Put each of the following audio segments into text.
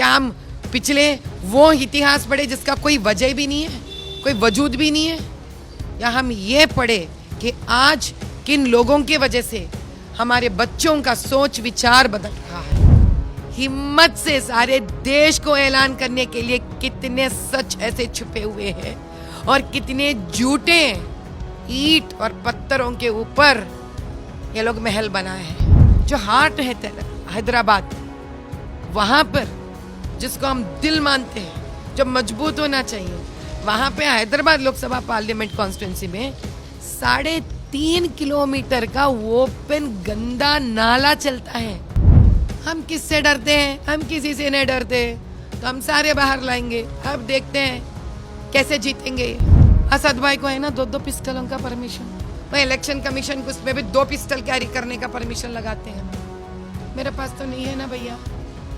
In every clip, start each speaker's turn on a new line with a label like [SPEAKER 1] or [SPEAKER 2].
[SPEAKER 1] क्या हम पिछले वो इतिहास पढ़े जिसका कोई वजह भी नहीं है, कोई वजूद भी नहीं है, या हम ये पढ़े कि आज किन लोगों की वजह से हमारे बच्चों का सोच विचार बदल रहा है। हिम्मत से सारे देश को ऐलान करने के लिए कितने सच ऐसे छुपे हुए हैं और कितने झूठे ईंट और पत्थरों के ऊपर ये लोग महल बनाए हैं। जो हार्ट है हैदराबाद, वहां पर जिसको हम दिल मानते हैं, जो मजबूत होना चाहिए, वहां पे हैदराबाद लोकसभा पार्लियामेंट कॉन्स्टिट्यूंसी में 3.5 किलोमीटर का ओपन गंदा नाला चलता है। हम किससे डरते हैं? हम किसी से नहीं डरते, तो हम सारे बाहर लाएंगे। अब देखते हैं कैसे जीतेंगे। असद भाई को है ना 2 पिस्टलों का परमिशन, वह इलेक्शन कमीशन को उसमें भी 2 पिस्टल कैरी करने का परमिशन लगाते हैं। मेरे पास तो नहीं है ना भैया,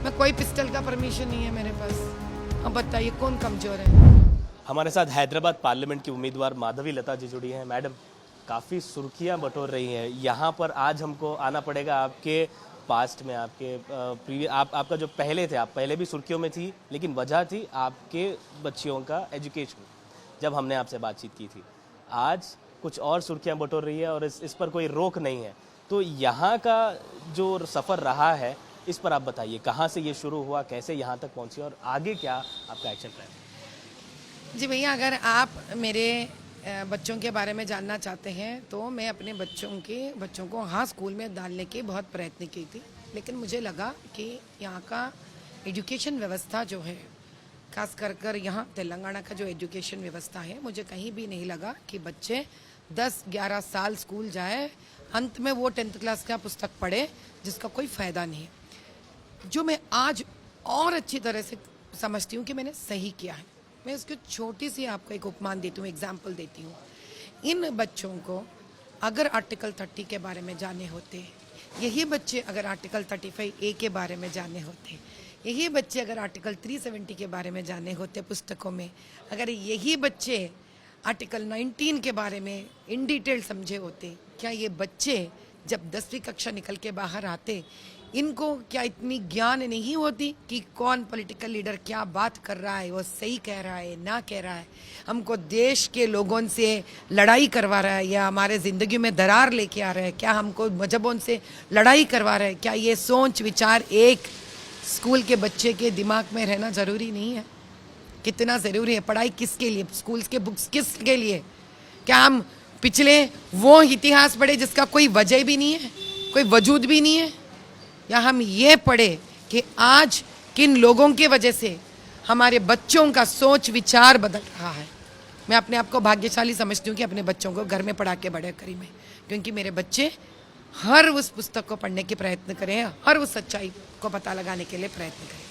[SPEAKER 1] मैं कोई पिस्टल का परमिशन नहीं है मेरे पास। अब बताइए कौन कमजोर है?
[SPEAKER 2] हमारे साथ हैदराबाद पार्लियामेंट की उम्मीदवार माधवी लता जी जुड़ी हैं। मैडम, काफ़ी सुर्खियां बटोर रही हैं यहाँ पर। आज हमको आना पड़ेगा आपके पास्ट में, आपके आपका जो पहले थे, आप पहले भी सुर्खियों में थी, लेकिन वजह थी आपके बच्चियों का एजुकेशन। जब हमने आपसे बातचीत की थी, आज कुछ और सुर्खियां बटोर रही है और इस पर कोई रोक नहीं है। तो यहाँ का जो सफ़र रहा है, इस पर आप बताइए, कहाँ से ये शुरू हुआ, कैसे यहाँ तक पहुँची और आगे क्या आपका एक्शन प्लान है?
[SPEAKER 1] जी भैया, अगर आप मेरे बच्चों के बारे में जानना चाहते हैं तो मैं अपने बच्चों को हाँ स्कूल में डालने की बहुत प्रयत्न की थी, लेकिन मुझे लगा कि यहाँ का एजुकेशन व्यवस्था जो है, खास कर यहाँ तेलंगाना का जो एजुकेशन व्यवस्था है, मुझे कहीं भी नहीं लगा कि बच्चे 10-11 साल स्कूल जाए, अंत में वो 10th क्लास का पुस्तक पढ़े जिसका कोई फ़ायदा नहीं है। जो मैं आज और अच्छी तरह से समझती हूँ कि मैंने सही किया है। मैं इसको छोटी सी आपको एक उपमान देती हूँ, एग्जाम्पल देती हूँ। इन बच्चों को अगर आर्टिकल 30 के बारे में जानने होते, यही बच्चे अगर आर्टिकल 35A के बारे में जानने होते, यही बच्चे अगर आर्टिकल 370 के बारे में जानने होते पुस्तकों में, अगर यही बच्चे आर्टिकल 19 के बारे में इन डिटेल समझे होते, क्या ये बच्चे जब 10वीं कक्षा निकल के बाहर आते, इनको क्या इतनी ज्ञान नहीं होती कि कौन पॉलिटिकल लीडर क्या बात कर रहा है, वो सही कह रहा है ना कह रहा है, हमको देश के लोगों से लड़ाई करवा रहा है या हमारे ज़िंदगी में दरार लेके आ रहा है, क्या हमको मजहबों से लड़ाई करवा रहा है, क्या ये सोच विचार एक स्कूल के बच्चे के दिमाग में रहना ज़रूरी नहीं है? कितना ज़रूरी है? पढ़ाई किसके लिए? स्कूल्स के बुक्स किसके लिए? क्या हम पिछले वो इतिहास पढ़े जिसका कोई वजह भी नहीं है, कोई वजूद भी नहीं है, या हम ये पढ़े कि आज किन लोगों की वजह से हमारे बच्चों का सोच विचार बदल रहा है? मैं अपने आप को भाग्यशाली समझती हूँ कि अपने बच्चों को घर में पढ़ा के बड़े करी मैं, क्योंकि मेरे बच्चे हर उस पुस्तक को पढ़ने के प्रयत्न करें, हर उस सच्चाई को पता लगाने के लिए प्रयत्न करें।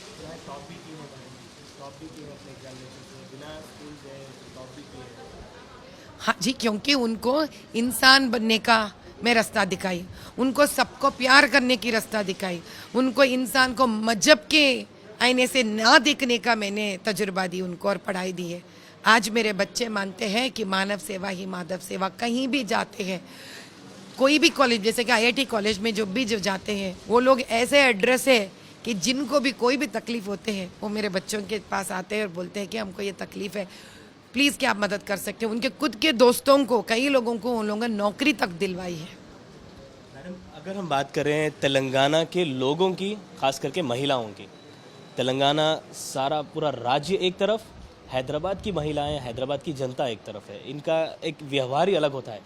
[SPEAKER 1] हाँ जी, क्योंकि उनको इंसान बनने का मैं रास्ता दिखाई, उनको सबको प्यार करने की रास्ता दिखाई, उनको इंसान को मजहब के आईने से ना देखने का मैंने तजुर्बा दी उनको और पढ़ाई दी है। आज मेरे बच्चे मानते हैं कि मानव सेवा ही माधव सेवा। कहीं भी जाते हैं, कोई भी कॉलेज, जैसे कि IIT कॉलेज में जो जाते हैं, वो लोग ऐसे एड्रेस है कि जिनको भी कोई भी तकलीफ होते हैं, वो मेरे बच्चों के पास आते हैं और बोलते हैं कि हमको ये तकलीफ है, प्लीज़ क्या आप मदद कर सकते हैं? उनके खुद के दोस्तों को, कई लोगों को उन लोगों ने नौकरी तक दिलवाई है।
[SPEAKER 2] मैडम, अगर हम बात करें तेलंगाना के लोगों की, खास करके महिलाओं की, तेलंगाना सारा पूरा राज्य एक तरफ, हैदराबाद की महिलाएं, हैदराबाद की जनता एक तरफ है, इनका एक व्यवहार ही अलग होता है।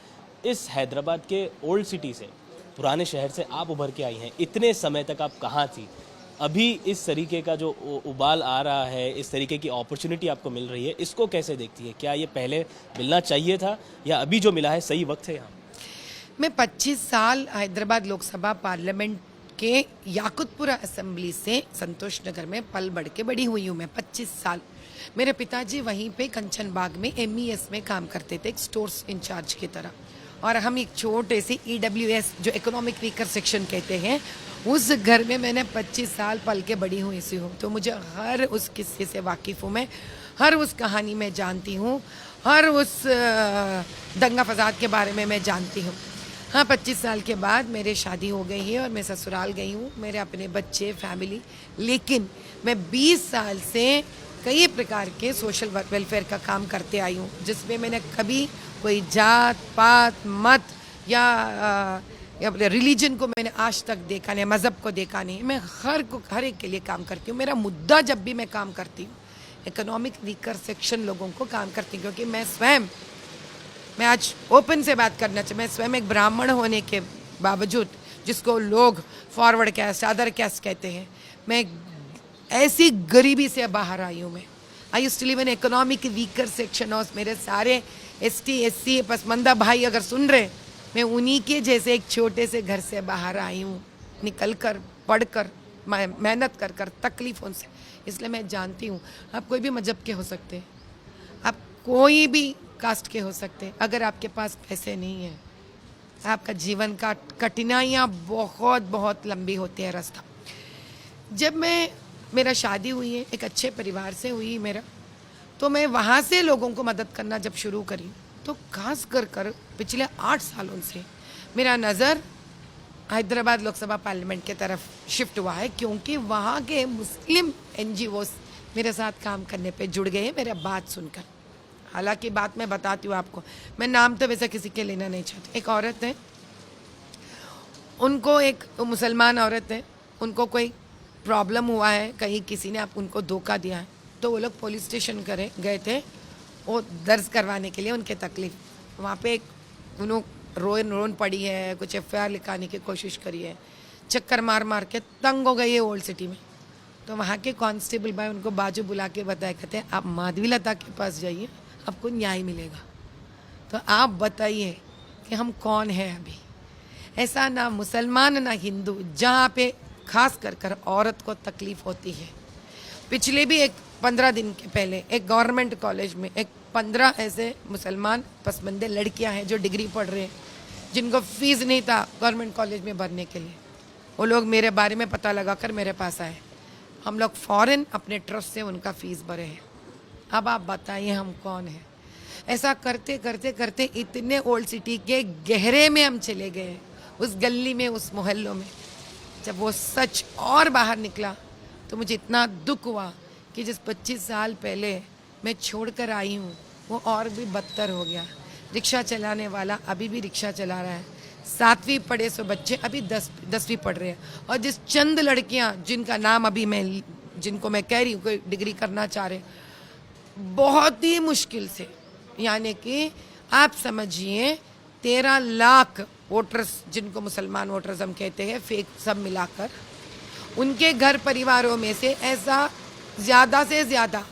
[SPEAKER 2] इस हैदराबाद के ओल्ड सिटी से, पुराने शहर से आप उभर के आई हैं, इतने समय तक आप कहाँ थी? अभी इस तरीके का जो उबाल आ रहा है, इस तरीके की अपॉर्चुनिटी आपको मिल रही है, इसको कैसे देखती है? क्या ये पहले मिलना चाहिए था या अभी जो मिला है सही वक्त है यहाँ?
[SPEAKER 1] मैं 25 साल हैदराबाद लोकसभा पार्लियामेंट के याकुतपुरा असेंबली से संतोष नगर में पल बढ़ के बड़ी हुई हूँ मैं 25 साल। मेरे पिताजी वहीं पे कंचन बाग में MES में काम करते थे, एक स्टोर्स इंचार्ज की तरह, और हम एक छोटे से EWS जो इकोनॉमिक वीकर सेक्शन कहते हैं, उस घर में मैंने 25 साल पल के बड़ी हुई सी हूँ। तो मुझे हर उस किस्से से वाकिफ़ हूँ मैं, हर उस कहानी में जानती हूँ, हर उस दंगा फसाद के बारे में मैं जानती हूँ। हाँ, 25 साल के बाद मेरे शादी हो गई है और मैं ससुराल गई हूँ, मेरे अपने बच्चे, फैमिली। लेकिन मैं 20 साल से कई प्रकार के सोशल वेलफेयर का काम करते आई हूँ, जिसमें मैंने कभी कोई जात पात मत या रिलीजन को मैंने आज तक देखा नहीं, मज़हब को देखा नहीं। मैं हर एक के लिए काम करती हूँ। मेरा मुद्दा जब भी मैं काम करती हूँ, इकोनॉमिक वीकर सेक्शन लोगों को काम करती हूँ, क्योंकि मैं आज ओपन से बात करना चाहिए, मैं स्वयं एक ब्राह्मण होने के बावजूद, जिसको लोग फॉरवर्ड कैस्ट अदर कैस्ट कहते हैं, मैं ऐसी गरीबी से बाहर आई हूँ। मैं I used to live in economic weaker section और मेरे सारे ST SC पसमंदा भाई अगर सुन रहे, मैं उन्हीं के जैसे एक छोटे से घर से बाहर आई हूँ, निकल कर पढ़ कर मेहनत कर कर तकलीफ़ों से। इसलिए मैं जानती हूँ आप कोई भी मजहब के हो सकते हैं, आप कोई भी कास्ट के हो सकते हैं, अगर आपके पास पैसे नहीं है आपका जीवन का कठिनाइयाँ बहुत बहुत लंबी होती है रास्ता। जब मेरा शादी हुई है, एक अच्छे परिवार से हुई मेरा, तो मैं वहाँ से लोगों को मदद करना जब शुरू करी, तो खास कर पिछले 8 सालों से मेरा नज़र हैदराबाद लोकसभा पार्लियामेंट के तरफ शिफ्ट हुआ है, क्योंकि वहाँ के मुस्लिम NGOs मेरे साथ काम करने पे जुड़ गए हैं मेरा बात सुनकर। हालांकि बात मैं बताती हूँ आपको, मैं नाम तो वैसे किसी के लेना नहीं चाहती। एक औरत है, उनको एक मुसलमान औरत है, उनको कोई प्रॉब्लम हुआ है, कहीं किसी ने उनको धोखा दिया है, तो वो लोग पुलिस स्टेशन गए थे वो दर्ज करवाने के लिए उनके तकलीफ। वहाँ पे उन्होंने रोन पड़ी है, कुछ FIR लिखाने की कोशिश करी है, चक्कर मार के तंग हो गई है ओल्ड सिटी में। तो वहाँ के कांस्टेबल भाई उनको बाजू बुला के बताया, कहते हैं आप माधवीलता के पास जाइए, आपको न्याय मिलेगा। तो आप बताइए कि हम कौन हैं अभी? ऐसा ना मुसलमान ना हिंदू, जहाँ पे खास कर औरत को तकलीफ होती है। पिछले भी 15 दिन के पहले एक गवर्नमेंट कॉलेज में 15 ऐसे मुसलमान पसमंदे लड़कियां हैं जो डिग्री पढ़ रहे हैं, जिनको फीस नहीं था गवर्नमेंट कॉलेज में भरने के लिए। वो लोग मेरे बारे में पता लगा कर मेरे पास आए, हम लोग फ़ौरन अपने ट्रस्ट से उनका फ़ीस भरे हैं। अब आप बताइए हम कौन हैं? ऐसा करते करते करते इतने ओल्ड सिटी के गहरे में हम चले गए, उस गली में, उस मोहल्लों में। जब वो सच और बाहर निकला तो मुझे इतना दुख हुआ कि जिस 25 साल पहले मैं छोड़ कर आई हूँ वो और भी बदतर हो गया। रिक्शा चलाने वाला अभी भी रिक्शा चला रहा है, 7वीं पढ़े सो बच्चे अभी 10वीं पढ़ रहे हैं। और जिस चंद लड़कियाँ जिनका नाम अभी जिनको मैं कह रही हूँ कोई डिग्री करना चाह रहे, बहुत ही मुश्किल से, यानी कि आप समझिए 13 लाख वोटर्स, जिनको मुसलमान वोटर्स हम कहते हैं, फेक सब मिलाकर, उनके घर परिवारों में से ऐसा ज़्यादा से ज़्यादा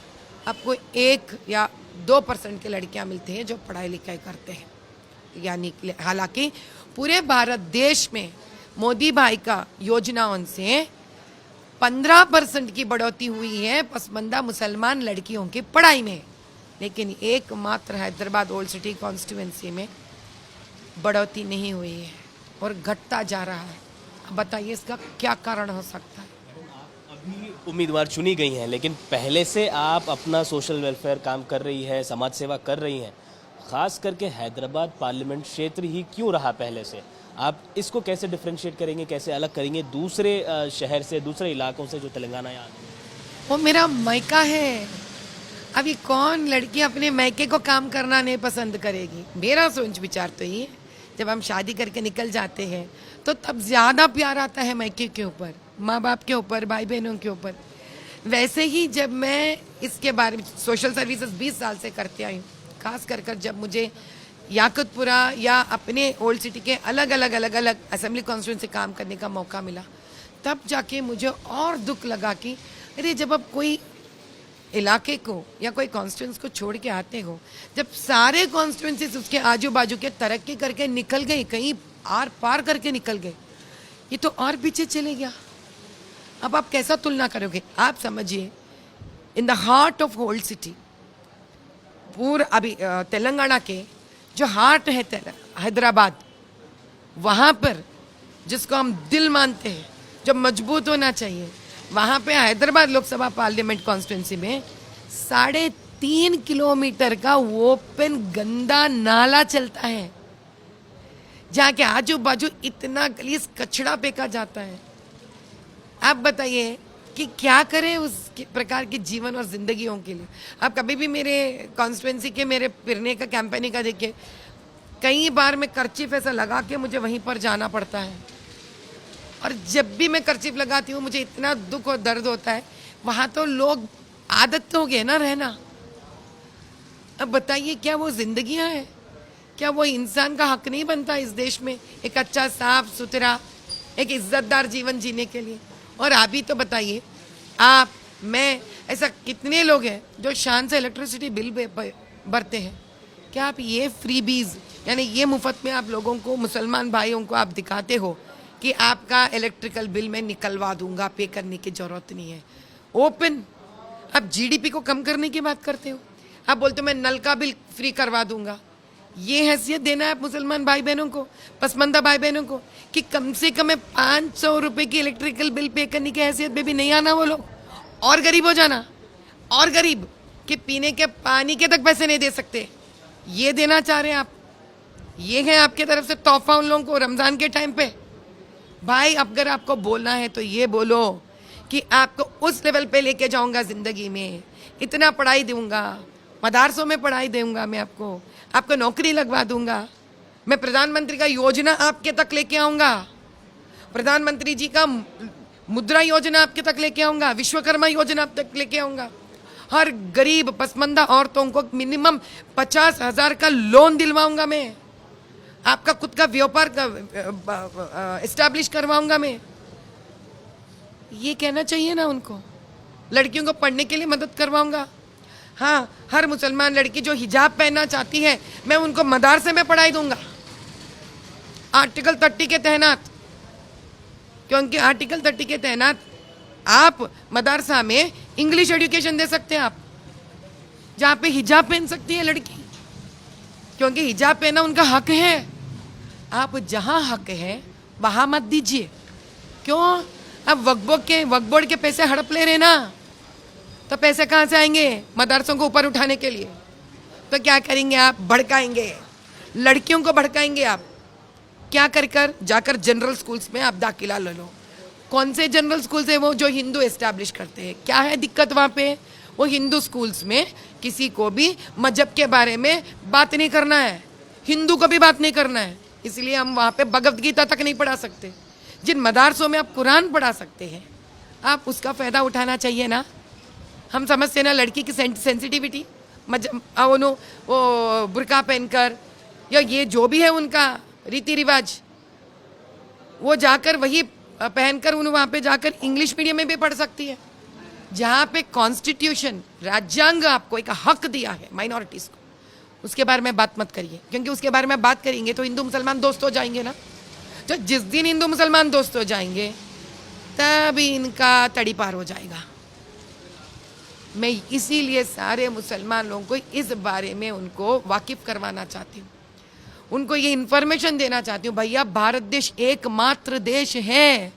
[SPEAKER 1] आपको 1 या 2% के लड़कियां मिलती हैं जो पढ़ाई लिखाई करते हैं। यानी हालांकि पूरे भारत देश में मोदी भाई का योजनाओं से 15% की बढ़ोतरी हुई है पसमंदा मुसलमान लड़कियों की पढ़ाई में, लेकिन एकमात्र हैदराबाद ओल्ड सिटी कॉन्स्टिट्यूंसी में बढ़ोतरी नहीं हुई है और घटता जा रहा है। अब बताइए इसका क्या कारण हो सकता है?
[SPEAKER 2] अभी उम्मीदवार चुनी गई हैं, लेकिन पहले से आप अपना सोशल वेलफेयर काम कर रही है, समाज सेवा कर रही हैं। खास करके हैदराबाद पार्लियामेंट क्षेत्र ही क्यों रहा पहले से? आप इसको कैसे डिफरेंशिएट करेंगे, कैसे अलग करेंगे दूसरे शहर से, दूसरे इलाकों से जो तेलंगाना यहाँ?
[SPEAKER 1] वो मेरा मायका है। अभी कौन लड़की अपने मायके को काम करना नहीं पसंद करेगी? मेरा सोच विचार तो ये, जब हम शादी करके निकल जाते हैं तो तब ज़्यादा प्यार आता है मायके के ऊपर, माँ बाप के ऊपर, भाई बहनों के ऊपर। वैसे ही जब मैं इसके बारे में सोशल सर्विसेज 20 साल से करते आई हूँ, खास कर जब मुझे याकुतपुरा या अपने ओल्ड सिटी के अलग अलग असेंबली कॉन्स्टिट्यूंसी से काम करने का मौका मिला, तब जाके मुझे और दुख लगा कि अरे जब आप कोई इलाके को या कोई कॉन्स्टिट्यूंसी को छोड़ के आते हो, जब सारे कॉन्स्टिट्यूंसीज उसके आजू बाजू के तरक्की करके निकल गई, कहीं आर पार करके निकल गए, ये तो और पीछे चले गया। अब आप कैसा तुलना करोगे? आप समझिए, in the heart of old city, पूरा अभी तेलंगाना के जो हार्ट है हैदराबाद, वहाँ पर जिसको हम दिल मानते हैं, जो मजबूत होना चाहिए, वहाँ पे हैदराबाद लोकसभा पार्लियामेंट कॉन्स्टिट्यूंसी में 3.5 किलोमीटर का ओपन गंदा नाला चलता है, जहाँ के आजू बाजू इतना गलीज कचड़ा फेंका जाता है। आप बताइए कि क्या करें उस प्रकार के जीवन और जिंदगियों के लिए। आप कभी भी मेरे कॉन्स्टिट्यूंसी के मेरे फिरने का कैंपेनिंग का देखिए, कई बार मैं कर्चीफ ऐसा लगा के मुझे वहीं पर जाना पड़ता है, और जब भी मैं कर्चीफ लगाती हूँ मुझे इतना दुख और दर्द होता है। वहाँ तो लोग आदत तो हो गए ना रहना। अब बताइए क्या वो जिंदगियाँ हैं? क्या वो इंसान का हक नहीं बनता इस देश में एक अच्छा साफ सुथरा एक इज्जतदार जीवन जीने के लिए? और अभी तो बताइए आप, मैं, ऐसा कितने लोग हैं जो शान से इलेक्ट्रिसिटी बिल भरते हैं। क्या आप ये फ्रीबीज यानी ये मुफ्त में आप लोगों को, मुसलमान भाइयों को आप दिखाते हो कि आपका इलेक्ट्रिकल बिल मैं निकलवा दूंगा, पे करने की जरूरत नहीं है। ओपन आप जीडीपी को कम करने की बात करते हो, आप बोलते हो मैं नल का बिल फ्री करवा दूंगा। ये हैसियत देना है आप मुसलमान भाई बहनों को, पसमंदा भाई बहनों को, कि कम से कम 500 रुपए की इलेक्ट्रिकल बिल पे करने की हैसियत में भी नहीं आना वो लोग, और गरीब हो जाना, और गरीब कि पीने के पानी के तक पैसे नहीं दे सकते। ये देना चाह रहे हैं आप? ये है आपके तरफ से तोहफा उन लोगों को रमजान के टाइम पे? भाई अगर आपको बोलना है तो ये बोलो कि आपको उस लेवल पे लेके जाऊंगा जिंदगी में, इतना पढ़ाई दूंगा, मदरसों में पढ़ाई दूंगा, मैं आपको नौकरी लगवा दूंगा, मैं प्रधानमंत्री का योजना आपके तक लेके आऊंगा, प्रधानमंत्री जी का मुद्रा योजना आपके तक लेके आऊंगा, विश्वकर्मा योजना आप तक लेके आऊंगा, हर गरीब पसमंदा औरतों को मिनिमम 50,000 का लोन दिलवाऊंगा मैं, आपका खुद का व्यापार का एस्टैब्लिश करवाऊंगा मैं। ये कहना चाहिए ना उनको। लड़कियों को पढ़ने के लिए मदद करवाऊंगा। हाँ, हर मुसलमान लड़की जो हिजाब पहनना चाहती है मैं उनको मदरसे में पढ़ाई दूंगा आर्टिकल 30 के तहत, क्योंकि आर्टिकल 30 के तहत आप मदरसा में इंग्लिश एजुकेशन दे सकते हैं आप, जहाँ पे हिजाब पहन सकती है लड़की, क्योंकि हिजाब पहनना उनका हक है। आप जहाँ हक है वहाँ मत दीजिए। क्यों? अब वक्फ बोर्ड के पैसे हड़प ले रहे ना, तो पैसे कहाँ से आएंगे मदरसों को ऊपर उठाने के लिए? तो क्या करेंगे आप? भड़काएंगे, लड़कियों को भड़काएंगे आप। क्या कर जाकर जनरल स्कूल्स में आप दाखिला ले लो। कौन से जनरल स्कूल्स है वो? जो हिंदू एस्टैब्लिश करते हैं। क्या है दिक्कत वहाँ पे? वो हिंदू स्कूल्स में किसी को भी मजहब के बारे में बात नहीं करना है, हिंदू को भी बात नहीं करना है, इसलिए हम वहाँ पे भगवद गीता तक नहीं पढ़ा सकते। जिन मदरसों में आप कुरान पढ़ा सकते हैं, आप उसका फ़ायदा उठाना चाहिए ना। हम समझते हैं ना लड़की की सेंसिटिविटी, वो बुर्का पहनकर या ये जो भी है उनका रीति रिवाज, वो जाकर वही पहनकर उन वहाँ पे जाकर इंग्लिश मीडियम में भी पढ़ सकती है, जहाँ पे कॉन्स्टिट्यूशन राज्यांग आपको एक हक दिया है माइनॉरिटीज़ को। उसके बारे में बात मत करिए, क्योंकि उसके बारे में बात करेंगे तो हिंदू मुसलमान दोस्त हो जाएंगे ना। तो जिस दिन हिंदू मुसलमान दोस्त हो जाएंगे तभी इनका तड़ी पार हो जाएगा। मैं इसीलिए सारे मुसलमान लोगों को इस बारे में उनको वाकिफ करवाना चाहती हूँ, उनको ये इन्फॉर्मेशन देना चाहती हूँ। भैया भारत देश एकमात्र देश है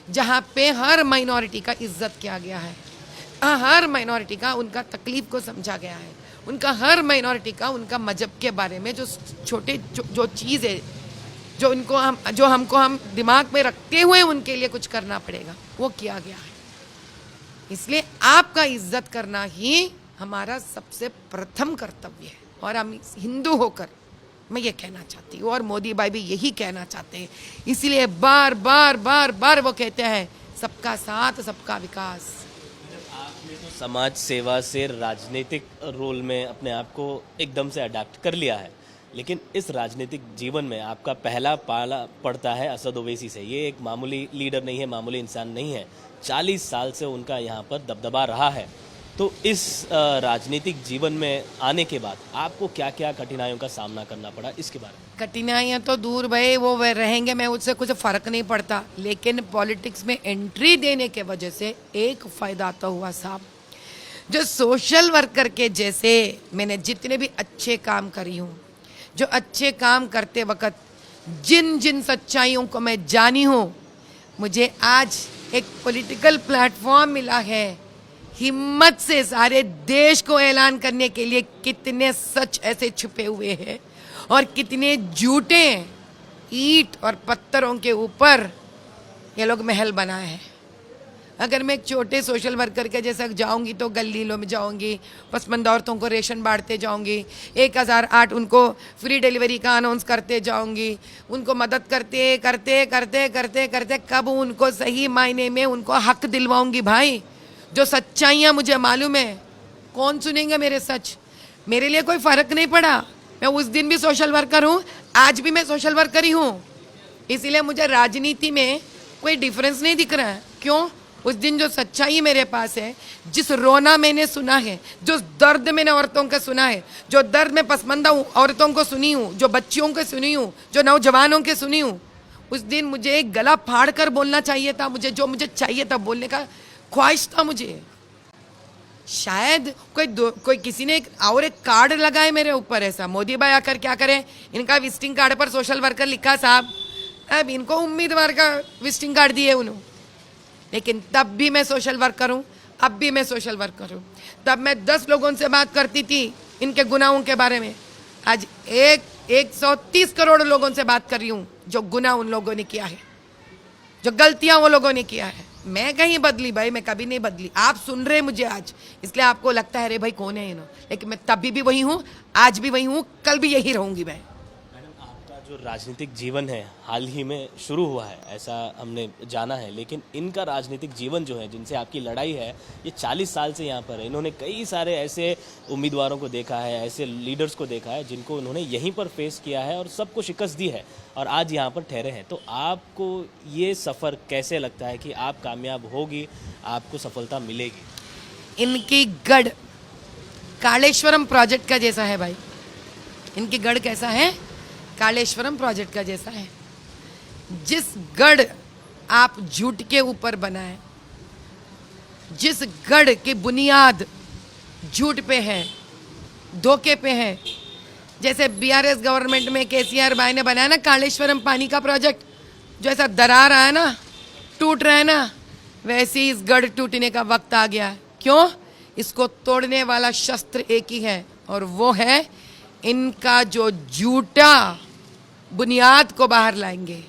[SPEAKER 1] जहाँ पे हर माइनॉरिटी का इज्जत किया गया है, हर माइनॉरिटी का उनका तकलीफ को समझा गया है, उनका हर माइनॉरिटी का उनका मजहब के बारे में जो छोटे जो चीज़ है जो हमको हम दिमाग में रखते हुए उनके लिए कुछ करना पड़ेगा, वो किया गया है। इसलिए आपका इज्जत करना ही हमारा सबसे प्रथम कर्तव्य है। और हम हिंदू होकर मैं ये कहना चाहती हूँ, और मोदी भाई भी यही कहना चाहते हैं, इसीलिए बार बार बार बार वो कहते हैं सबका साथ सबका विकास।
[SPEAKER 2] आपने तो समाज सेवा से राजनीतिक रोल में अपने आप को एकदम से अडैप्ट कर लिया है, लेकिन इस राजनीतिक जीवन में आपका पहला पाला पड़ता है असद ओवैसी से। ये एक मामूली लीडर नहीं है, मामूली इंसान नहीं है, 40 साल से उनका यहाँ पर दबदबा रहा है। तो इस राजनीतिक जीवन में आने के बाद आपको क्या क्या कठिनाइयों का सामना करना पड़ा, इसके बारे में?
[SPEAKER 1] कठिनाइयाँ तो दूर भाई, वो रहेंगे, मैं उससे कुछ फ़र्क नहीं पड़ता, लेकिन पॉलिटिक्स में एंट्री देने के वजह से एक फ़ायदा तो हुआ साहब, जो सोशल वर्कर के जैसे मैंने जितने भी अच्छे काम करी हूँ, जो अच्छे काम करते वक्त जिन जिन सच्चाइयों को मैं जानी हूँ, मुझे आज एक पॉलिटिकल प्लेटफॉर्म मिला है हिम्मत से सारे देश को ऐलान करने के लिए कितने सच ऐसे छुपे हुए हैं और कितने झूठे हैं ईंट और पत्थरों के ऊपर ये लोग महल बनाए हैं। अगर मैं एक छोटे सोशल वर्कर के जैसा जाऊंगी तो गलीलों में जाऊंगी, पसमंद औरतों को रेशन बांटते जाऊंगी, 1008 उनको फ्री डिलीवरी का अनाउंस करते जाऊंगी, उनको मदद करते करते करते करते करते कब उनको सही मायने में उनको हक दिलवाऊंगी भाई। जो सच्चाइयाँ मुझे मालूम है, कौन सुनेंगे मेरे सच। मेरे लिए कोई फ़र्क नहीं पड़ा, मैं उस दिन भी सोशल वर्कर हूँ, आज भी मैं सोशल वर्कर ही हूँ। इसीलिए मुझे राजनीति में कोई डिफरेंस नहीं दिख रहा है। क्यों? उस दिन जो सच्चाई मेरे पास है, जिस रोना मैंने सुना है, जो दर्द मैंने औरतों का सुना है, जो दर्द मैं पसमंदा औरतों को सुनी हूँ, जो बच्चियों को सुनी हूँ, जो नौजवानों के सुनी हूँ, उस दिन मुझे गला फाड़ कर बोलना चाहिए था। मुझे जो मुझे चाहिए था बोलने का ख्वाहिश था मुझे। शायद कोई किसी ने एक कार्ड लगाए मेरे ऊपर, ऐसा मोदी भाई आकर क्या करें, इनका विजिटिंग कार्ड पर सोशल वर्कर लिखा साहब, अब इनको उम्मीदवार का विजिटिंग कार्ड दिए उन्होंने। लेकिन तब भी मैं सोशल वर्कर हूँ, अब भी मैं सोशल वर्कर हूँ। तब मैं 10 लोगों से बात करती थी इनके गुनाहों के बारे में, आज 130 करोड़ लोगों से बात कर रही हूँ जो गुनाह उन लोगों ने किया है, जो गलतियां वो लोगों ने किया है। मैं कहीं बदली भाई, मैं कभी नहीं बदली। आप सुन रहे मुझे आज, इसलिए आपको लगता है अरे भाई कौन है इन्हों, लेकिन मैं तभी भी वही हूँ, आज भी वही हूँ, कल भी यही रहूंगी मैं।
[SPEAKER 2] मैडम, आपका जो राजनीतिक जीवन है हाल ही में शुरू हुआ है ऐसा हमने जाना है, लेकिन इनका राजनीतिक जीवन जो है, जिनसे आपकी लड़ाई है, ये 40 साल से यहाँ पर है। इन्होंने कई सारे ऐसे उम्मीदवारों को देखा है, ऐसे लीडर्स को देखा है जिनको उन्होंने यहीं पर फेस किया है और सबको शिकस्त दी है और आज यहाँ पर ठहरे हैं। तो आपको ये सफ़र कैसे लगता है कि आप कामयाब होगी, आपको सफलता मिलेगी?
[SPEAKER 1] इनकी गढ़ कालेश्वरम प्रोजेक्ट का जैसा है भाई। इनकी गढ़ कैसा है? कालेश्वरम प्रोजेक्ट का जैसा है। जिस गढ़ आप झूठ के ऊपर बनाए, जिस गढ़ की बुनियाद झूठ पे है, धोखे पे है, जैसे बीआरएस गवर्नमेंट में केसीआर भाई ने बनाया ना कालेश्वरम पानी का प्रोजेक्ट, जो ऐसा दरार रहा है ना, टूट रहा है ना, वैसे ही इस गढ़ टूटने का वक्त आ गया है। क्यों? इसको तोड़ने वाला शस्त्र एक ही है और वो है इनका जो झूठा बुनियाद को बाहर लाएंगे।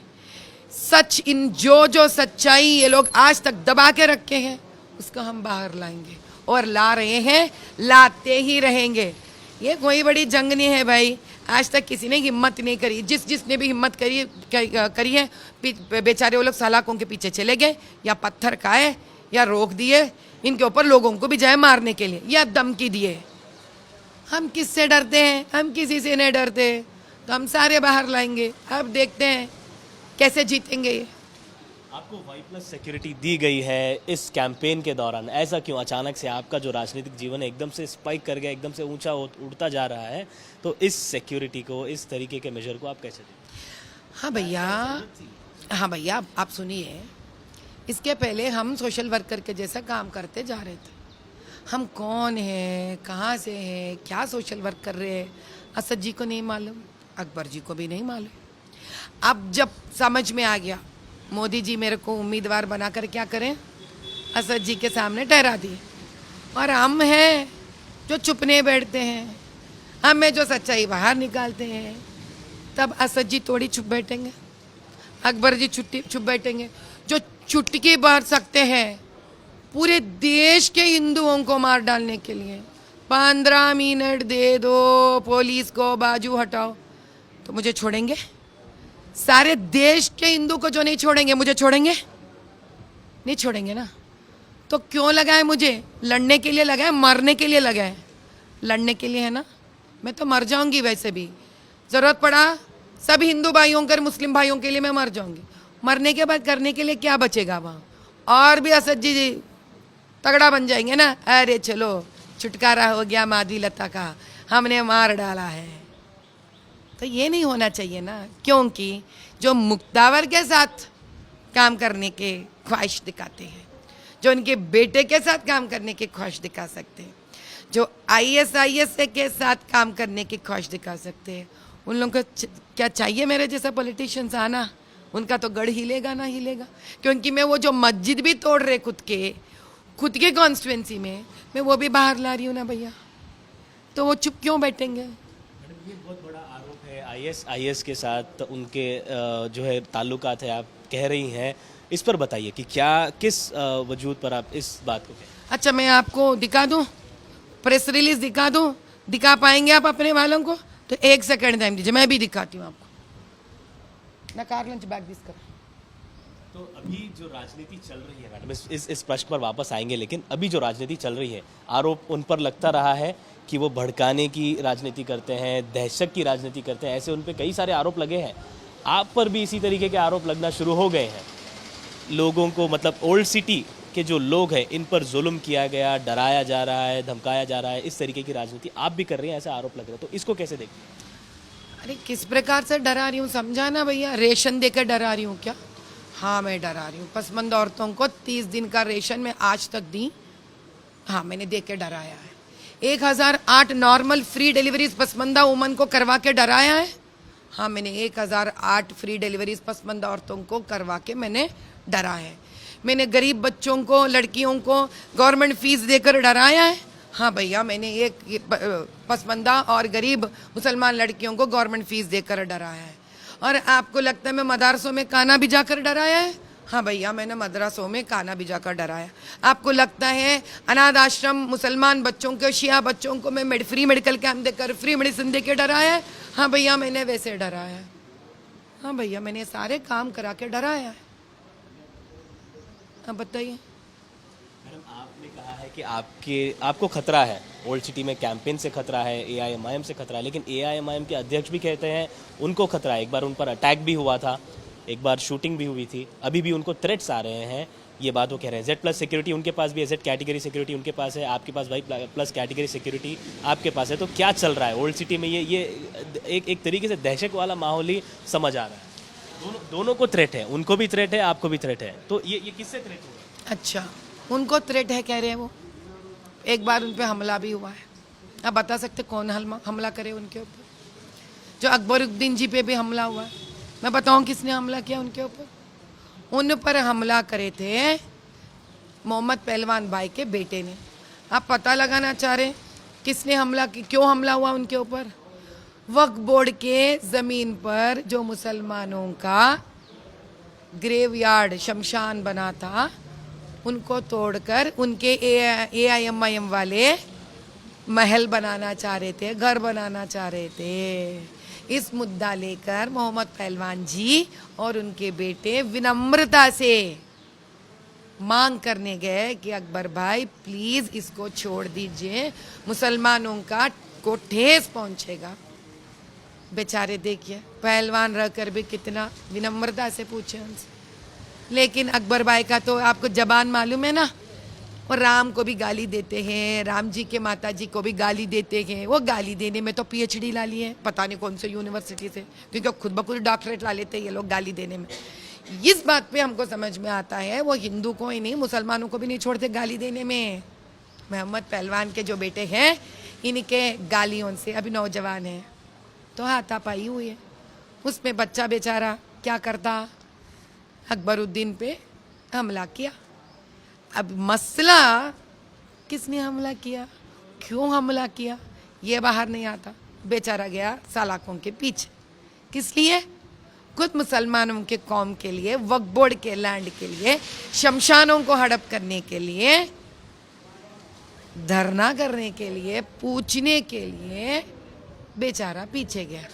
[SPEAKER 1] सच, इन जो सच्चाई ये लोग आज तक दबा के रखे हैं, उसको हम बाहर लाएंगे और ला रहे हैं, लाते ही रहेंगे। ये कोई बड़ी जंग नहीं है भाई। आज तक किसी ने हिम्मत नहीं करी, जिसने भी हिम्मत करी है, बेचारे वो लोग सलाखों के पीछे चले गए, या पत्थर खाए, या रोक दिए इनके ऊपर लोगों को भी जाए मारने के लिए, या धमकी दिए। हम किससे डरते हैं? हम किसी से नहीं डरते, तो हम सारे बाहर लाएंगे। अब देखते हैं कैसे जीतेंगे ये।
[SPEAKER 2] आपको Y+ सिक्योरिटी दी गई है इस कैंपेन के दौरान, ऐसा क्यों? अचानक से आपका जो राजनीतिक जीवन है एकदम से स्पाइक कर गया, एकदम से ऊंचा उड़ता जा रहा है, तो इस सिक्योरिटी को, इस तरीके के मेजर को आप कैसे दें?
[SPEAKER 1] हाँ भैया, आप सुनिए। इसके पहले हम सोशल वर्कर के जैसा काम करते जा रहे थे। हम कौन हैं, कहाँ से हैं, क्या सोशल वर्क कर रहे हैं, असद जी को नहीं मालूम, अकबर जी को भी नहीं मालूम। अब जब समझ में आ गया, मोदी जी मेरे को उम्मीदवार बनाकर क्या करें, असद जी के सामने ठहरा दिए। और हम हैं जो चुपने बैठते हैं, हमें जो सच्चाई बाहर निकालते हैं। तब असद जी थोड़ी चुप बैठेंगे, अकबर जी चुप बैठेंगे, जो चुटकी बांध सकते हैं पूरे देश के हिंदुओं को मार डालने के लिए। 15 मिनट दे दो पुलिस को, बाजू हटाओ, तो मुझे छोड़ेंगे? सारे देश के हिंदू को जो नहीं छोड़ेंगे, मुझे छोड़ेंगे? नहीं छोड़ेंगे ना। तो क्यों लगाए मुझे? लड़ने के लिए लगाए, मरने के लिए लगाए? लड़ने के लिए है ना। मैं तो मर जाऊंगी वैसे भी, जरूरत पड़ा सब हिंदू भाइयों कर मुस्लिम भाइयों के लिए मैं मर जाऊंगी। मरने के बाद करने के लिए क्या बचेगा वहाँ? और भी असद जी तगड़ा बन जाएंगे ना, अरे चलो छुटकारा हो गया माधवीलता का, हमने मार डाला है। तो ये नहीं होना चाहिए ना, क्योंकि जो मुक्तावर के साथ काम करने के ख्वाहिश दिखाते हैं, जो उनके बेटे के साथ काम करने की ख्वाहिश दिखा सकते हैं, जो ISIS के साथ काम करने की ख्वाहिश दिखा सकते हैं, उन लोगों को क्या चाहिए मेरे जैसा पॉलिटिशियंस आना? उनका तो गढ़ हिलेगा ना हिलेगा। क्योंकि मैं वो जो मस्जिद भी तोड़ रहे खुद के कॉन्स्टिट्यूंसी में, मैं वो भी बाहर ला रही हूँ ना भैया, तो वो चुप क्यों बैठेंगे?
[SPEAKER 2] मैडम, ये बहुत बड़ा आरोप है आईएस के साथ उनके जो है ताल्लुकात है, आप कह रही हैं, इस पर बताइए कि क्या किस वजूद पर आप इस बात को कहें?
[SPEAKER 1] अच्छा, मैं आपको दिखा दूं, प्रेस रिलीज दिखा दूं, दिखा पाएंगे आप अपने वालों को? तो 1 सेकंड टाइम दीजिए, मैं भी दिखाती हूँ आपको। ना कार लंच बैग दिस कर।
[SPEAKER 2] तो अभी जो राजनीति चल रही है मैडम, इस प्रश्न पर वापस आएंगे, लेकिन अभी जो राजनीति चल रही है, आरोप उन पर लगता रहा है कि वो भड़काने की राजनीति करते हैं, दहशत की राजनीति करते हैं, ऐसे उन पर कई सारे आरोप लगे हैं। आप पर भी इसी तरीके के आरोप लगना शुरू हो गए हैं। लोगों को, मतलब ओल्ड सिटी के जो लोग हैं, इन पर जुल्म किया गया, डराया जा रहा है, धमकाया जा रहा है, इस तरीके की राजनीति आप भी कर रही हैं, ऐसा आरोप लग रहा है, तो इसको कैसे देखते हैं?
[SPEAKER 1] अरे किस प्रकार से डरा रही हूँ, समझा ना भैया? रेशन देकर डरा रही हूँ क्या? हाँ, मैं डरा रही हूँ। पसमंद औरतों को 30 दिन का रेशन मैं आज तक दी। हाँ, मैंने दे के डराया है। 1008 नॉर्मल फ्री डिलीवरीज पसमंदा वुमन को करवा के डराया है। हाँ, मैंने 1008 फ्री डिलीवरीज पसमंदा औरतों को करवा के मैंने डरा है। मैंने गरीब बच्चों को, लड़कियों को गवर्नमेंट फीस देकर डराया है। हाँ भैया, मैंने एक पसमंदा और गरीब मुसलमान लड़कियों को गवर्नमेंट फीस देकर डराया है। और आपको लगता है मैं मदरसों में खाना भी जाकर डराया है? हाँ भैया, मैंने मदरसों में खाना भी जाकर डराया। आपको लगता है अनाथ आश्रम मुसलमान बच्चों को, शिया बच्चों को मैं फ्री मेडिकल कैंप देकर फ्री मेडिसिन देकर डराया है? हाँ भैया, मैंने वैसे डराया है। हाँ भैया, मैंने सारे काम करा के डराया है। अब बताइए।
[SPEAKER 2] मैडम, आपने कहा है कि आपको खतरा है, ओल्ड सिटी में कैंपेन से खतरा है, एआईएमआईएम से खतरा है, लेकिन एआईएमआईएम के अध्यक्ष भी कहते हैं उनको खतरा है। एक बार उन पर अटैक भी हुआ था, एक बार शूटिंग भी हुई थी, अभी भी उनको थ्रेट्स आ रहे हैं, ये बात वो कह रहे हैं। Z+ सिक्योरिटी उनके पास भी है, Z कैटेगरी सिक्योरिटी उनके पास है, आपके पास Y+ कैटेगरी सिक्योरिटी आपके पास है। तो क्या चल रहा है ओल्ड सिटी में? ये एक तरीके से दहशत वाला माहौल ही समझ आ रहा है। दोनों को थ्रेट है, उनको भी थ्रेट है, आपको भी थ्रेट है, तो ये किससे थ्रेट हुआ?
[SPEAKER 1] अच्छा, उनको थ्रेट है कह रहे हैं वो। एक बार उन पे हमला भी हुआ है। आप बता सकते कौन हमला करे उनके ऊपर? जो अकबरुद्दीन जी पे भी हमला हुआ है। मैं बताऊं किसने हमला किया उनके ऊपर? उन पर हमला करे थे मोहम्मद पहलवान भाई के बेटे ने। आप पता लगाना चाह रहे किसने हमला की, क्यों हमला हुआ उनके ऊपर? वक्फ बोर्ड के ज़मीन पर जो मुसलमानों का ग्रेवयार्ड, शमशान बना था, उनको तोड़कर उनके एआईएमआईएम वाले महल बनाना चाह रहे थे, घर बनाना चाह रहे थे। इस मुद्दा लेकर मोहम्मद पहलवान जी और उनके बेटे विनम्रता से मांग करने गए कि अकबर भाई प्लीज़ इसको छोड़ दीजिए, मुसलमानों को ठेस पहुंचेगा। बेचारे देखिए, पहलवान रहकर भी कितना विनम्रता से पूछे उनसे। लेकिन अकबर भाई का तो आपको जबान मालूम है ना, और राम को भी गाली देते हैं, राम जी के माता जी को भी गाली देते हैं। वो गाली देने में तो PhD ला लिए, पता नहीं कौन से यूनिवर्सिटी से, क्योंकि खुद ब खुद डॉक्टरेट ला लेते हैं ये लोग गाली देने में। इस बात पे हमको समझ में आता है वो हिंदू को ही नहीं, मुसलमानों को भी नहीं छोड़ते गाली देने में। मोहम्मद पहलवान के जो बेटे हैं, इनके गालियों से, अभी नौजवान हैं, तो हाथापाई हुई है। उसमें बच्चा बेचारा क्या करता, अकबरुद्दीन पे हमला किया। अब मसला किसने हमला किया, क्यों हमला किया, ये बाहर नहीं आता। बेचारा गया सलाखों के पीछे। किस लिए? खुद मुसलमानों के कौम के लिए, वक्फ बोर्ड के लैंड के लिए, शमशानों को हड़प करने के लिए, धरना करने के लिए, पूछने के लिए बेचारा पीछे गया।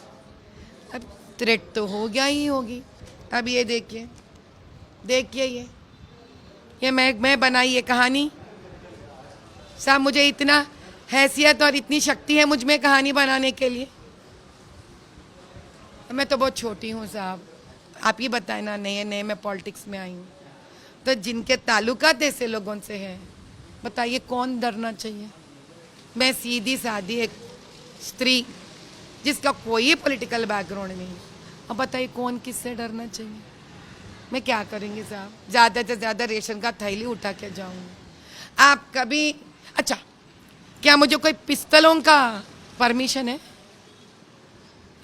[SPEAKER 1] अब थ्रेट तो हो गया ही होगी। अब ये देखिए ये मैं बनाई ये कहानी साहब, मुझे इतना हैसियत और इतनी शक्ति है मुझ में कहानी बनाने के लिए। मैं तो बहुत छोटी हूँ साहब, आप ही बताएं ना, नए नए मैं पॉलिटिक्स में आई हूँ, तो जिनके ताल्लुकात ऐसे लोगों से है, बताइए कौन डरना चाहिए? मैं सीधी सादी एक स्त्री जिसका कोई पॉलिटिकल बैकग्राउंड नहीं, अब बताइए कौन किससे डरना चाहिए? मैं क्या करेंगे साहब, ज़्यादा से ज़्यादा रेशन का थैली उठा के जाऊंगी। आप कभी, अच्छा क्या मुझे कोई पिस्तलों का परमिशन है?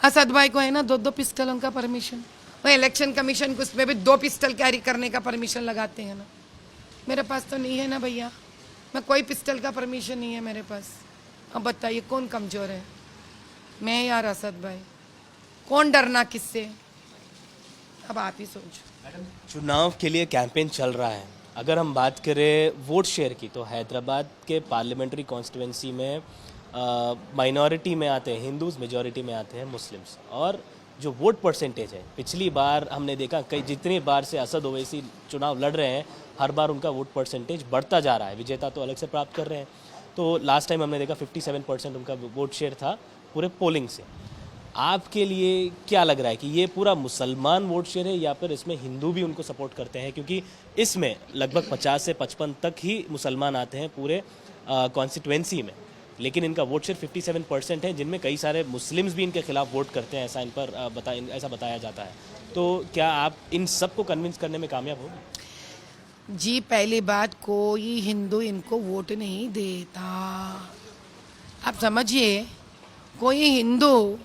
[SPEAKER 1] असद भाई को है ना 2-2 पिस्तलों का परमिशन। वो इलेक्शन कमीशन को उसमें भी 2 पिस्टल कैरी करने का परमिशन लगाते हैं ना। मेरे पास तो नहीं है ना भैया, मैं कोई पिस्टल का परमिशन नहीं है मेरे पास। अब बताइए कौन कमज़ोर है, मैं या असद भाई? कौन डरना किससे? अब आप ही सोचो।
[SPEAKER 2] मैडम, चुनाव के लिए कैंपेन चल रहा है। अगर हम बात करें वोट शेयर की, तो हैदराबाद के पार्लियामेंट्री कॉन्स्टिट्यूंसी में माइनॉरिटी में आते हैं हिंदूज, मेजॉरिटी में आते हैं मुस्लिम्स। और जो वोट परसेंटेज है, पिछली बार हमने देखा कई जितनी बार से असद ओवैसी चुनाव लड़ रहे हैं, हर बार उनका वोट परसेंटेज बढ़ता जा रहा है। विजेता तो अलग से प्राप्त कर रहे हैं। तो लास्ट टाइम हमने देखा 57% उनका वोट शेयर था पूरे पोलिंग से। आपके लिए क्या लग रहा है कि ये पूरा मुसलमान वोट शेयर है या फिर इसमें हिंदू भी उनको सपोर्ट करते हैं? क्योंकि इसमें लगभग 50 से 55 तक ही मुसलमान आते हैं पूरे कॉन्स्टिट्यूंसी में, लेकिन इनका वोट शेयर 57% है, जिनमें कई सारे मुस्लिम्स भी इनके खिलाफ वोट करते हैं, ऐसा इन पर ऐसा बताया जाता है। तो क्या आप इन सबको कन्विंस करने में कामयाब होंगे?
[SPEAKER 1] जी, पहली बात, कोई हिंदू इनको वोट नहीं देता। आप समझिए, कोई हिंदू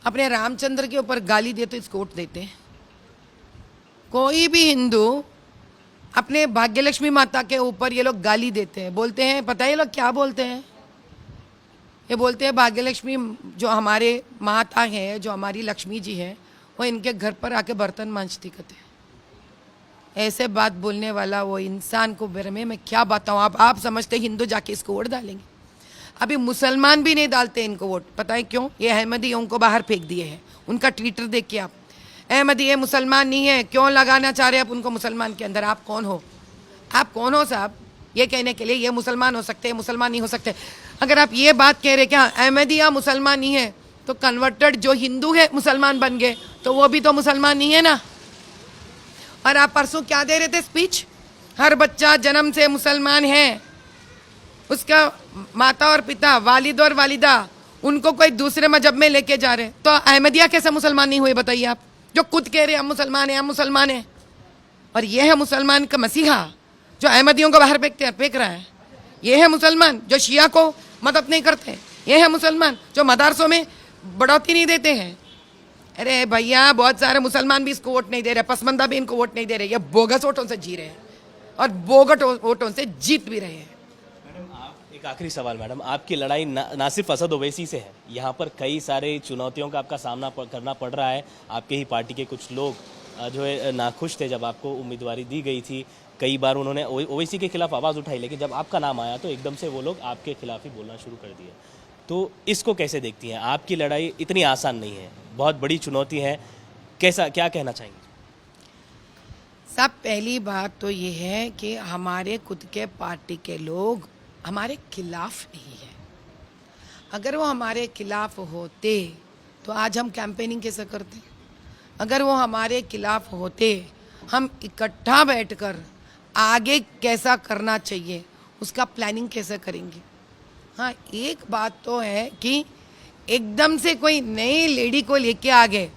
[SPEAKER 1] अपने रामचंद्र के ऊपर गाली दे तो इसको वोट देते हैं। कोई भी हिंदू अपने भाग्यलक्ष्मी माता के ऊपर ये लोग गाली देते हैं, बोलते हैं, पता है ये लोग क्या बोलते हैं? ये बोलते हैं भाग्यलक्ष्मी जो हमारे माता है, जो हमारी लक्ष्मी जी है, वो इनके घर पर आके बर्तन मांजती कहते हैं। ऐसे बात बोलने वाला वो इंसान को में मैं क्या बताऊँ? आप समझते हिंदू जाके इसको वोट डालेंगे? अभी मुसलमान भी नहीं डालते इनको वोट। पता है क्यों? ये अहमदी को बाहर फेंक दिए हैं। उनका ट्विटर देख के आप, अहमदी ये मुसलमान नहीं है, क्यों लगाना चाह रहे हैं आप उनको मुसलमान के अंदर? आप कौन हो? आप कौन हो साहब ये कहने के लिए ये मुसलमान हो सकते हैं, मुसलमान नहीं हो सकते? अगर आप ये बात कह रहे क्या अहमदिया मुसलमान नहीं है, तो कन्वर्टेड जो हिंदू है मुसलमान बन गए, तो वो भी तो मुसलमान नहीं है ना। और आप परसों क्या दे रहे थे स्पीच? हर बच्चा जन्म से मुसलमान है, उसका माता और पिता, वालिद और वालिदा, उनको कोई दूसरे मजहब में लेके जा रहे, तो अहमदिया कैसे मुसलमान नहीं हुए बताइए आप, जो खुद कह रहे हम मुसलमान हैं, हम मुसलमान हैं। और ये है मुसलमान का मसीहा जो अहमदियों को बाहर फेंक रहा है। ये है मुसलमान जो शिया को मदद नहीं करते। ये है मुसलमान जो मदरसों में बढ़ोतरी नहीं देते हैं। अरे भैया, बहुत सारे मुसलमान भी इसको वोट नहीं दे रहे, पसमंदा भी इनको वोट नहीं दे रहे। ये बोगस वोटों से जी रहे हैं और बोगट वोटों से जीत भी रहे हैं।
[SPEAKER 2] मैडम, एक आखिरी सवाल मैडम, आपकी लड़ाई ना सिर्फ असद ओवैसी से है, यहाँ पर कई सारे चुनौतियों का आपका सामना करना पड़ रहा है। आपके ही पार्टी के कुछ लोग जो है नाखुश थे जब आपको उम्मीदवारी दी गई थी। कई बार उन्होंने ओवैसी के खिलाफ आवाज़ उठाई, लेकिन जब आपका नाम आया तो एकदम से वो लोग आपके खिलाफ ही बोलना शुरू कर दिए। तो इसको कैसे देखती हैं? आपकी लड़ाई इतनी आसान नहीं है, बहुत बड़ी चुनौती है। क्या कहना चाहेंगे?
[SPEAKER 1] सब पहली बात तो ये है कि हमारे खुद के पार्टी के लोग हमारे खिलाफ नहीं है। अगर वो हमारे खिलाफ होते तो आज हम कैंपेनिंग कैसे करते? अगर वो हमारे खिलाफ होते, हम इकट्ठा बैठकर आगे कैसा करना चाहिए उसका प्लानिंग कैसे करेंगे? हाँ, एक बात तो है कि एकदम से कोई नई लेडी को लेके आ गए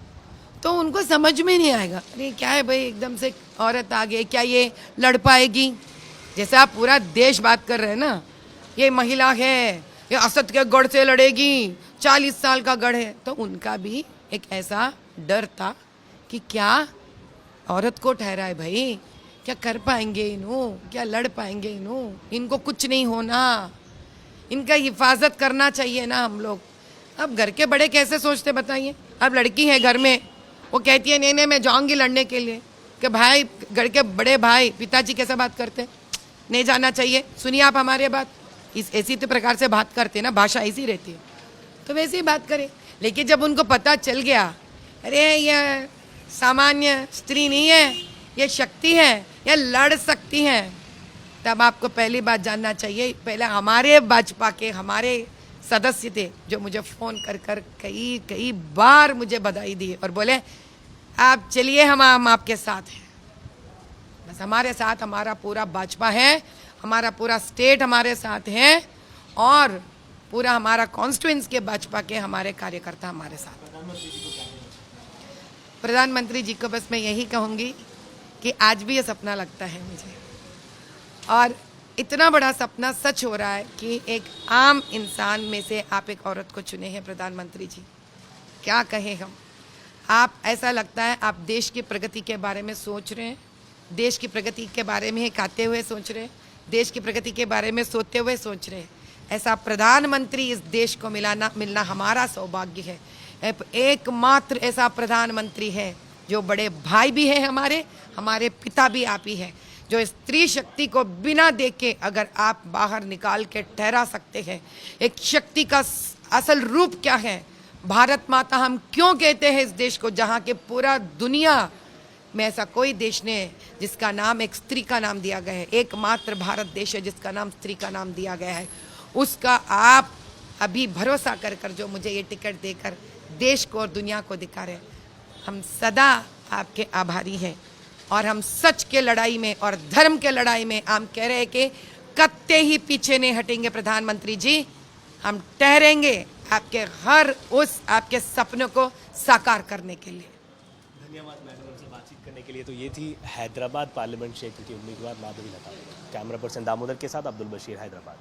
[SPEAKER 1] तो उनको समझ में नहीं आएगा, अरे क्या है भाई, एकदम से औरत आ गई, क्या ये लड़ पाएगी? जैसे आप पूरा देश बात कर रहे हैं ना, ये महिला है, ये असद के गढ़ से लड़ेगी, 40 साल का गढ़ है, तो उनका भी एक ऐसा डर था कि क्या औरत को ठहराए भाई, क्या कर पाएंगे इन्हों, क्या लड़ पाएंगे इन्हों, इनको कुछ नहीं होना, इनका हिफाजत करना चाहिए ना हम लोग। अब घर के बड़े कैसे सोचते बताइए? अब लड़की है घर में, वो कहती है नहीं मैं जाऊंगी लड़ने के लिए, कि भाई घर के बड़े भाई पिताजी कैसे बात करते, नहीं जाना चाहिए। सुनिए आप हमारे बात, इस ऐसी तो प्रकार से बात करते ना, भाषा ऐसी रहती है, तो वैसे ही बात करें। लेकिन जब उनको पता चल गया अरे ये सामान्य स्त्री नहीं है, ये शक्ति है, ये लड़ सकती है, तब आपको पहली बात जानना चाहिए। पहले हमारे भाजपा के हमारे सदस्य थे जो मुझे फ़ोन कर कर कई बार मुझे बधाई दी और बोले आप चलिए, हम आपके साथ हैं। बस हमारे साथ हमारा पूरा भाजपा है, हमारा पूरा स्टेट हमारे साथ है और पूरा हमारा कॉन्स्टिट्यूएंसी के भाजपा के हमारे कार्यकर्ता हमारे साथ। प्रधानमंत्री जी को बस मैं यही कहूँगी कि आज भी ये सपना लगता है मुझे, और इतना बड़ा सपना सच हो रहा है कि एक आम इंसान में से आप एक औरत को चुने हैं प्रधानमंत्री जी। क्या कहें हम, आप ऐसा लगता है आप देश की प्रगति के बारे में सोच रहे हैं, देश की प्रगति के बारे में खाते हुए सोच रहे हैं, देश की प्रगति के बारे में सोते हुए सोच रहे हैं। ऐसा प्रधानमंत्री इस देश को मिलना हमारा सौभाग्य है। एकमात्र ऐसा प्रधानमंत्री है जो बड़े भाई भी हैं, हमारे पिता भी आप ही हैं, जो स्त्री शक्ति को बिना देखे अगर आप बाहर निकाल के ठहरा सकते हैं एक शक्ति का असल रूप क्या है। भारत माता हम क्यों कहते हैं इस देश को, जहाँ के पूरा दुनिया में ऐसा कोई देश नहीं है जिसका नाम एक स्त्री का नाम दिया गया है। एकमात्र भारत देश है जिसका नाम स्त्री का नाम दिया गया है। उसका आप अभी भरोसा कर जो मुझे ये टिकट देकर देश को और दुनिया को दिखा रहे, हम सदा आपके आभारी हैं। और हम सच के लड़ाई में और धर्म के लड़ाई में हम कह रहे हैं कि कत्ते ही पीछे नहीं हटेंगे प्रधानमंत्री जी। हम ठहरेंगे आपके सपनों को साकार करने के लिए।
[SPEAKER 2] धन्यवाद मैडम हमसे बातचीत करने के लिए। तो ये थी हैदराबाद पार्लियामेंट क्षेत्र की उम्मीदवार माधवी लता। कैमरा पर्सन दामोदर के साथ अब्दुल बशीर, हैदराबाद।